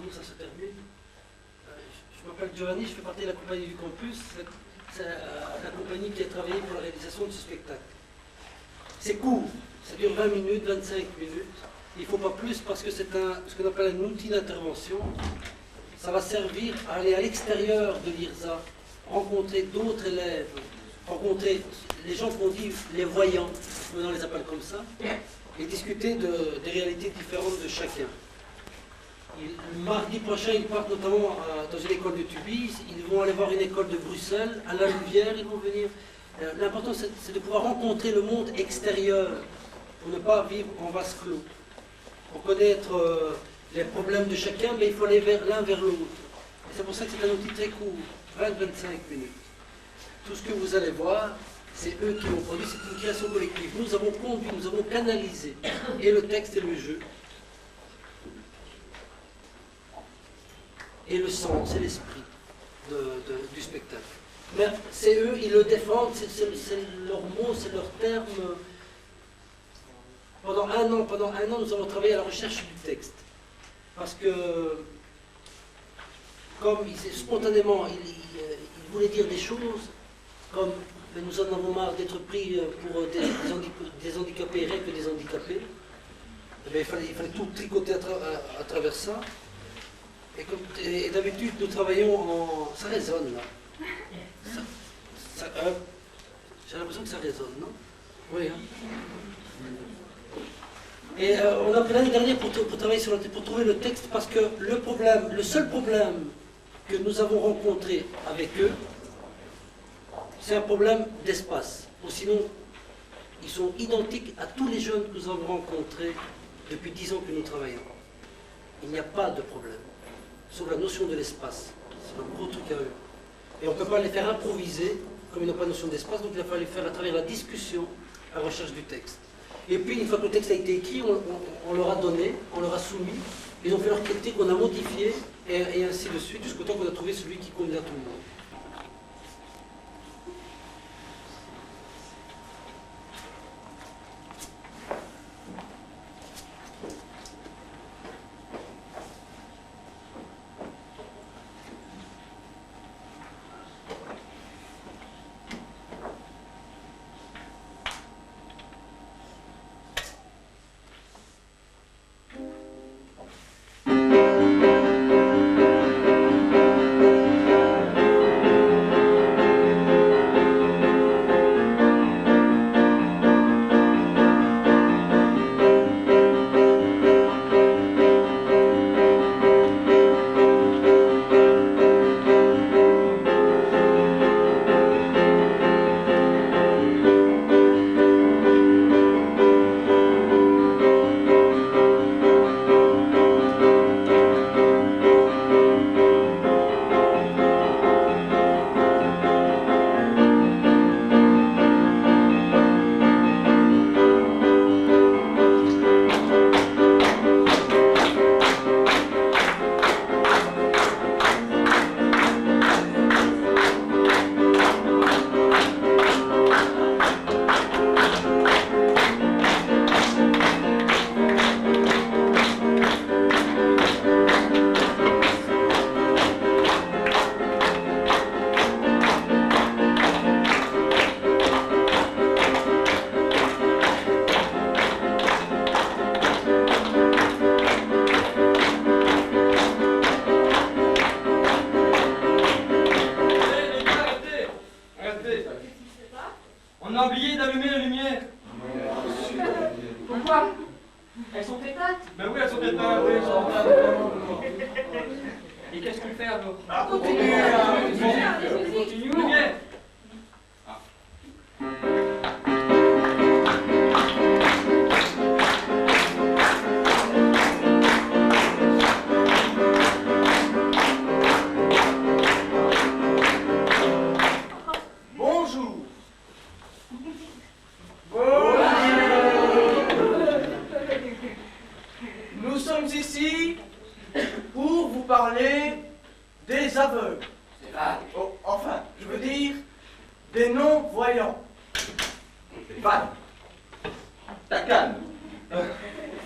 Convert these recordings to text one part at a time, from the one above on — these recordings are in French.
jour ça se termine. Je m'appelle Giovanni, je fais partie de la compagnie du campus. C'est la compagnie qui a travaillé pour la réalisation de ce spectacle. C'est court, ça dure 20 minutes, 25 minutes. Il ne faut pas plus parce que c'est ce qu'on appelle un outil d'intervention. Ça va servir à aller à l'extérieur de l'IRSA, rencontrer d'autres élèves, rencontrer les gens qu'on dit les voyants, on les appelle comme ça, et discuter des réalités différentes de chacun. Mardi prochain, ils partent notamment dans une école de Tubize, ils vont aller voir une école de Bruxelles, à la Louvière, ils vont venir. L'important, c'est de pouvoir rencontrer le monde extérieur pour ne pas vivre en vase clos. Pour connaître les problèmes de chacun, mais il faut aller l'un vers l'autre. C'est pour ça que c'est un outil très court, 20-25 minutes. Tout ce que vous allez voir, c'est eux qui l'ont produit, c'est une création collective. Nous avons conduit, nous avons canalisé, et le texte et le jeu, et le sens et l'esprit du spectacle. Mais c'est eux, ils le défendent, c'est leur mot, c'est leur terme. Pendant un an, nous avons travaillé à la recherche du texte. Parce que, comme spontanément, ils voulaient dire des choses, comme nous en avons marre d'être pris pour des handicapés, rien que des handicapés, il fallait tout tricoter à travers ça. Et d'habitude, nous travaillons en... Ça résonne, là. J'ai l'impression que ça résonne, non? Oui, hein? Et on a pris l'année dernière pour travailler pour trouver le texte, parce que le seul problème que nous avons rencontré avec eux, c'est un problème d'espace. Ou sinon, ils sont identiques à tous les jeunes que nous avons rencontrés depuis 10 ans que nous travaillons. Il n'y a pas de problème. Sur la notion de l'espace. C'est un gros truc à eux. Et on ne peut pas les faire improviser, comme ils n'ont pas de notion d'espace, donc il a fallu faire à travers la discussion, la recherche du texte. Et puis, une fois que le texte a été écrit, on leur a donné, on leur a soumis, ils ont fait leur critique, on a modifié, et ainsi de suite, jusqu'au temps qu'on a trouvé celui qui convient à tout le monde.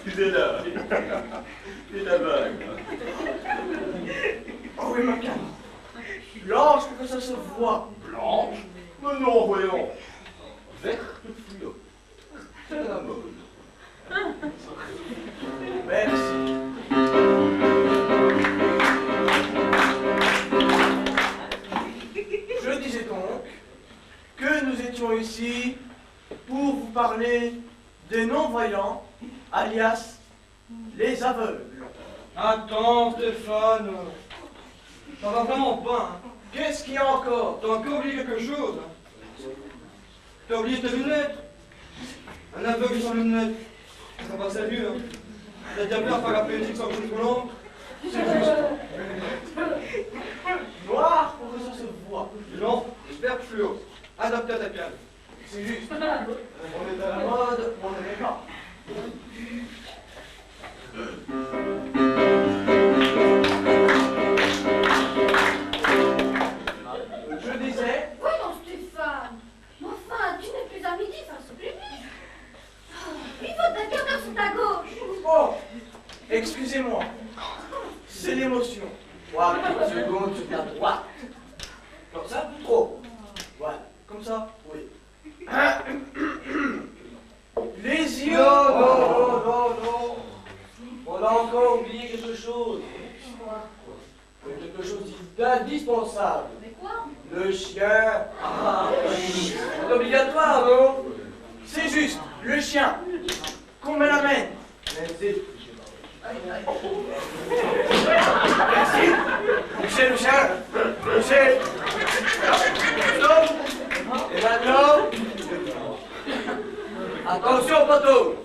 Tu es là. Tu es là-bas. Oh oui, ma canne. Blanche pour que ça se voit. Blanche? Mais non, voyons. Verte fluo. C'est la mode. Merci. Je disais donc que nous étions ici pour vous parler des non-voyants, alias les aveugles. Attends, Stéphane. Ça va vraiment pas, hein. Qu'est-ce qu'il y a encore? T'as encore oublié quelque chose, hein. T'as oublié tes lunettes. Un aveugle sans lunettes. Ça va sérieux, hein. T'as déjà peur par la politique sans chose volante. C'est juste. Noir pour que ça se voit. Non, vert fluo. Adapté à ta canne. C'est juste. On est à la mode, on n'est pas. Je disais. Voyons, Stéphane. Mais enfin, tu n'es plus à midi face au public. Il faut ta carte sur ta gauche. Oh, excusez-moi. C'est l'émotion. 3 petites secondes sur ta droite. Non, c'est un peu trop. Voilà, comme ça, oui. Les yeux. Non. On a encore oublié quelque chose. Quelque chose d'indispensable. Mais quoi? Le chien. C'est obligatoire, non? C'est juste, le chien. Qu'on me l'amène. Merci. Merci. Poussez le chien. Poussez. Stop. Et maintenant, attention, poteau.